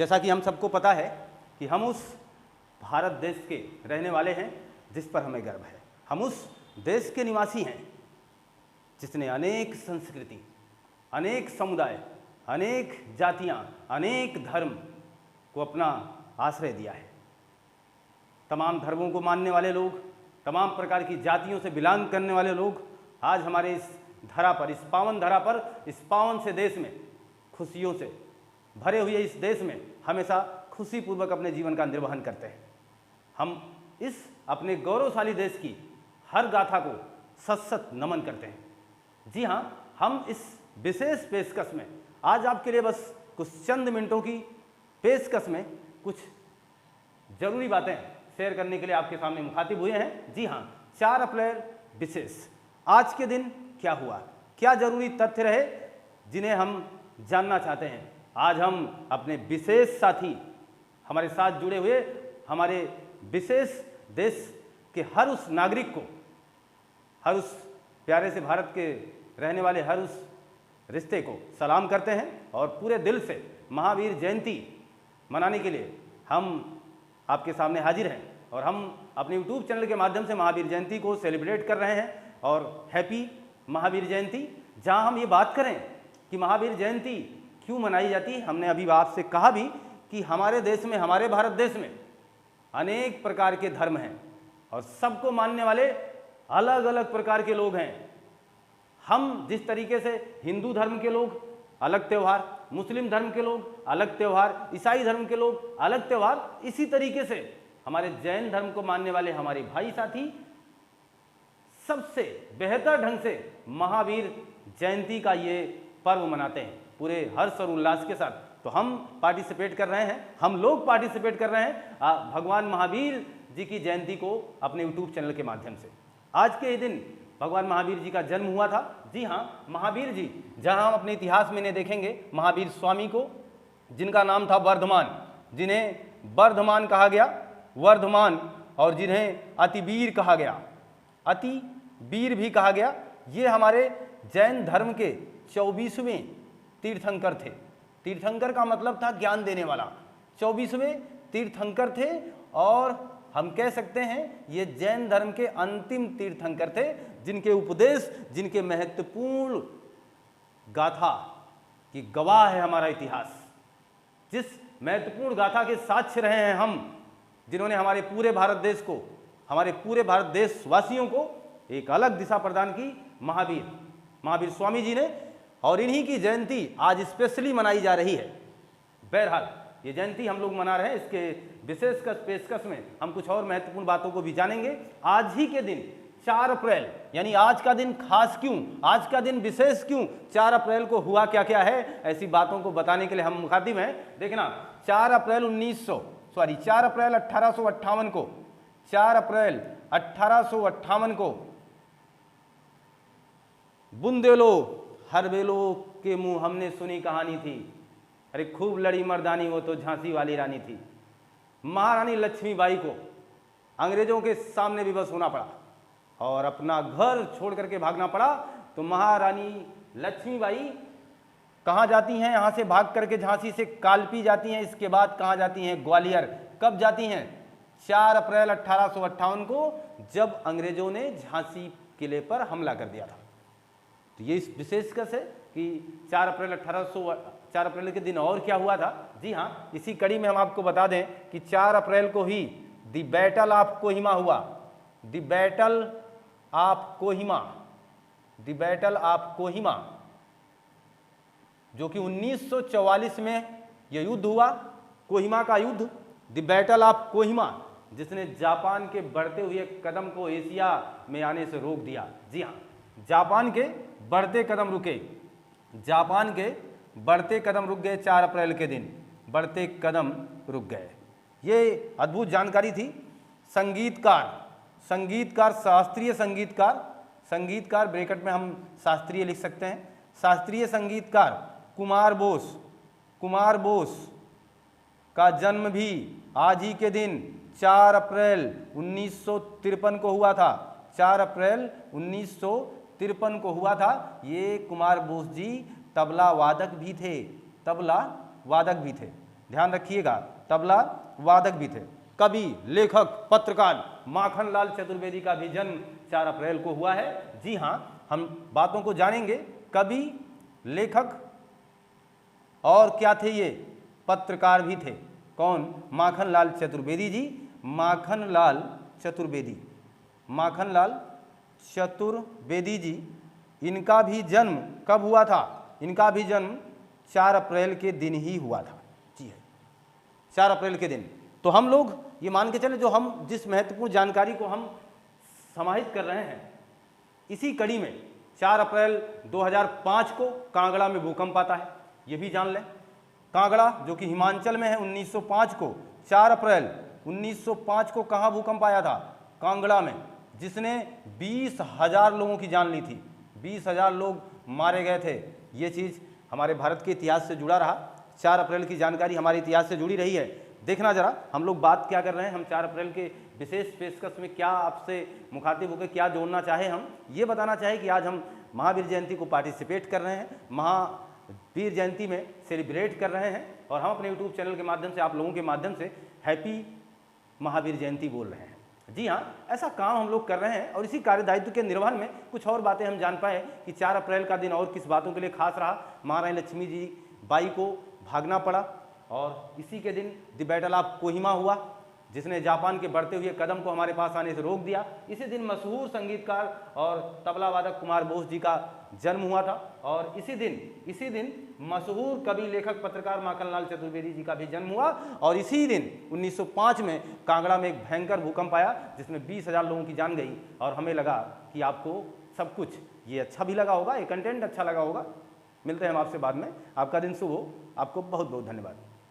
जैसा कि हम सबको पता है कि हम उस भारत देश के रहने वाले हैं जिस पर हमें गर्व है। हम उस देश के निवासी हैं जिसने अनेक संस्कृति, अनेक समुदाय, अनेक जातियां, अनेक धर्म को अपना आश्रय दिया है। तमाम धर्मों को मानने वाले लोग, तमाम प्रकार की जातियों से बिलोंग करने वाले लोग आज हमारे इस धरा पर, इस पावन धरा पर, इस पावन से देश में खुशियों से भरे हुए इस देश में हमेशा खुशीपूर्वक अपने जीवन का निर्वहन करते हैं। हम इस अपने गौरवशाली देश की हर गाथा को सत सत नमन करते हैं। जी हाँ, हम इस विशेष पेशकश में आज आपके लिए बस कुछ चंद मिनटों की पेशकश में कुछ जरूरी बातें शेयर करने के लिए आपके सामने मुखातिब हुए हैं। जी हाँ, 4 अप्रैल विशेष, आज के दिन क्या हुआ, क्या जरूरी तथ्य रहे जिन्हें हम जानना चाहते हैं। आज हम अपने विशेष साथी, हमारे साथ जुड़े हुए हमारे विशेष देश के हर उस नागरिक को, हर उस प्यारे से भारत के रहने वाले हर उस रिश्ते को सलाम करते हैं और पूरे दिल से महावीर जयंती मनाने के लिए हम आपके सामने हाजिर हैं और हम अपने YouTube चैनल के माध्यम से महावीर जयंती को सेलिब्रेट कर रहे हैं। और हैप्पी महावीर जयंती, जहां हम ये बात करें कि महावीर जयंती क्यों मनाई जाती है। हमने अभी आपसे कहा भी कि हमारे देश में, हमारे भारत देश में अनेक प्रकार के धर्म हैं और सबको मानने वाले अलग अलग प्रकार के लोग हैं। हम जिस तरीके से हिंदू धर्म के लोग अलग त्यौहार, मुस्लिम धर्म के लोग अलग त्यौहार, ईसाई धर्म के लोग अलग त्यौहार, इसी तरीके से हमारे जैन धर्म को मानने वाले हमारे भाई साथी सबसे बेहतर ढंग से महावीर जयंती का ये पर्व मनाते हैं पूरे हर्ष और उल्लास के साथ। तो हम पार्टिसिपेट कर रहे हैं, हम लोग पार्टिसिपेट कर रहे हैं भगवान महावीर जी की जयंती को अपने YouTube चैनल के माध्यम से। आज के दिन भगवान महावीर जी का जन्म हुआ था। जी हाँ, महावीर जी, जहाँ हम अपने इतिहास में इन्हें देखेंगे महावीर स्वामी को, जिनका नाम था वर्धमान, जिन्हें वर्धमान कहा गया, वर्धमान, और जिन्हें अतिवीर कहा गया, अति वीर भी कहा गया। ये हमारे जैन धर्म के 24वें तीर्थंकर थे। तीर्थंकर का मतलब था ज्ञान देने वाला। 24वें तीर्थंकर थे और हम कह सकते हैं ये जैन धर्म के अंतिम तीर्थंकर थे, जिनके उपदेश, जिनके महत्वपूर्ण गाथा की गवाह है हमारा इतिहास। जिस महत्वपूर्ण गाथा के साक्ष्य रहे हैं हम, जिन्होंने हमारे पूरे भारत देश को, हमारे पूरे भारत देशवासियों को एक अलग दिशा प्रदान की, महावीर स्वामी जी ने। और इन्हीं की जयंती आज स्पेशली मनाई जा रही है। बहरहाल ये जयंती हम लोग मना रहे हैं, इसके विशेष पेशकश में हम कुछ और महत्वपूर्ण बातों को भी जानेंगे। आज ही के दिन 4 अप्रैल, यानी आज का दिन खास क्यों, आज का दिन विशेष क्यों, 4 अप्रैल को हुआ क्या क्या है, ऐसी बातों को बताने के लिए हम मुखातिब हैं। देखना, 4 अप्रैल 1858 को, 4 अप्रैल 1858 को बुंदेलो हरबेलो के मुंह हमने सुनी कहानी थी, अरे खूब लड़ी मर्दानी वो तो झांसी वाली रानी थी। महारानी लक्ष्मीबाई को अंग्रेजों के सामने विवश होना पड़ा और अपना घर छोड़ करके भागना पड़ा। तो महारानी लक्ष्मीबाई कहाँ जाती हैं? यहाँ से भाग करके झांसी से कालपी जाती हैं। इसके बाद कहाँ जाती हैं? ग्वालियर। कब जाती हैं? 4 अप्रैल 1858 को, जब अंग्रेजों ने झांसी किले पर हमला कर दिया था। तो ये विशेषकर है कि 4 अप्रैल के दिन और क्या हुआ था। जी हाँ, इसी कड़ी में हम आपको बता दें कि 4 अप्रैल को ही दी बैटल ऑफ कोहिमा हुआ। The battle of Kohima, the battle of Kohima, जो कि 1944 में यह युद्ध हुआ, कोहिमा का युद्ध, दी बैटल ऑफ कोहिमा, जिसने जापान के बढ़ते हुए कदम को एशिया में आने से रोक दिया। जी हाँ, जापान के बढ़ते कदम रुके, जापान के बढ़ते कदम रुक गए। 4 अप्रैल के दिन बढ़ते कदम रुक गए। ये अद्भुत जानकारी थी। संगीतकार, शास्त्रीय संगीतकार ब्रैकेट में हम शास्त्रीय लिख सकते हैं। शास्त्रीय संगीतकार कुमार बोस का जन्म भी आज ही के दिन 4 अप्रैल 1953 को हुआ था। 4 अप्रैल 1953 को हुआ था। ये कुमार बोस जी तबला वादक भी थे, ध्यान रखिएगा, तबला वादक भी थे। कवि, लेखक, पत्रकार माखनलाल चतुर्वेदी का भी जन्म 4 अप्रैल को हुआ है। जी हाँ, हम बातों को जानेंगे। कवि, लेखक और क्या थे ये, पत्रकार भी थे। कौन? माखनलाल चतुर्वेदी जी। माखनलाल चतुर्वेदी, माखनलाल चतुर्वेदी जी, इनका भी जन्म कब हुआ था? इनका भी जन्म 4 अप्रैल के दिन ही हुआ था। जी है, 4 अप्रैल के दिन। तो हम लोग ये मान के चले, जो हम जिस महत्वपूर्ण जानकारी को हम समाहित कर रहे हैं, इसी कड़ी में 4 अप्रैल 2005 को कांगड़ा में भूकंप आता है, ये भी जान लें। कांगड़ा जो कि हिमाचल में है, 1905 को 4 अप्रैल 1905 को कहाँ भूकंप आया था? कांगड़ा में, जिसने 20,000 लोगों की जान ली थी। 20,000 लोग मारे गए थे। ये चीज़ हमारे भारत के इतिहास से जुड़ा रहा। 4 अप्रैल की जानकारी हमारे इतिहास से जुड़ी रही है। देखना जरा, हम लोग बात क्या कर रहे हैं। हम 4 अप्रैल के विशेष पेशकश में क्या आपसे मुखातिब होकर क्या जोड़ना चाहे, हम ये बताना चाहे कि आज हम महावीर जयंती को पार्टिसिपेट कर रहे हैं, महावीर जयंती में सेलिब्रेट कर रहे हैं, और हम अपने यूट्यूब चैनल के माध्यम से, आप लोगों के माध्यम से हैप्पी महावीर जयंती बोल रहे हैं। जी हाँ, ऐसा काम हम लोग कर रहे हैं, और इसी कार्यदायित्व के निर्वहन में कुछ और बातें हम जान पाए कि 4 अप्रैल का दिन और किस बातों के लिए खास रहा। महारानी लक्ष्मी जी बाई को भागना पड़ा, और इसी के दिन द बैटल ऑफ कोहिमा हुआ, जिसने जापान के बढ़ते हुए कदम को हमारे पास आने से रोक दिया। इसी दिन मशहूर संगीतकार और तबला वादक कुमार बोस जी का जन्म हुआ था, और इसी दिन मशहूर कवि, लेखक, पत्रकार माखनलाल चतुर्वेदी जी का भी जन्म हुआ। और इसी दिन 1905 में कांगड़ा में एक भयंकर भूकंप आया, जिसमें 20,000 लोगों की जान गई। और हमें लगा कि आपको सब कुछ ये अच्छा भी लगा होगा, ये कंटेंट अच्छा लगा होगा। मिलते हैं हम आपसे बाद में। आपका दिन शुभ हो। आपको बहुत बहुत धन्यवाद।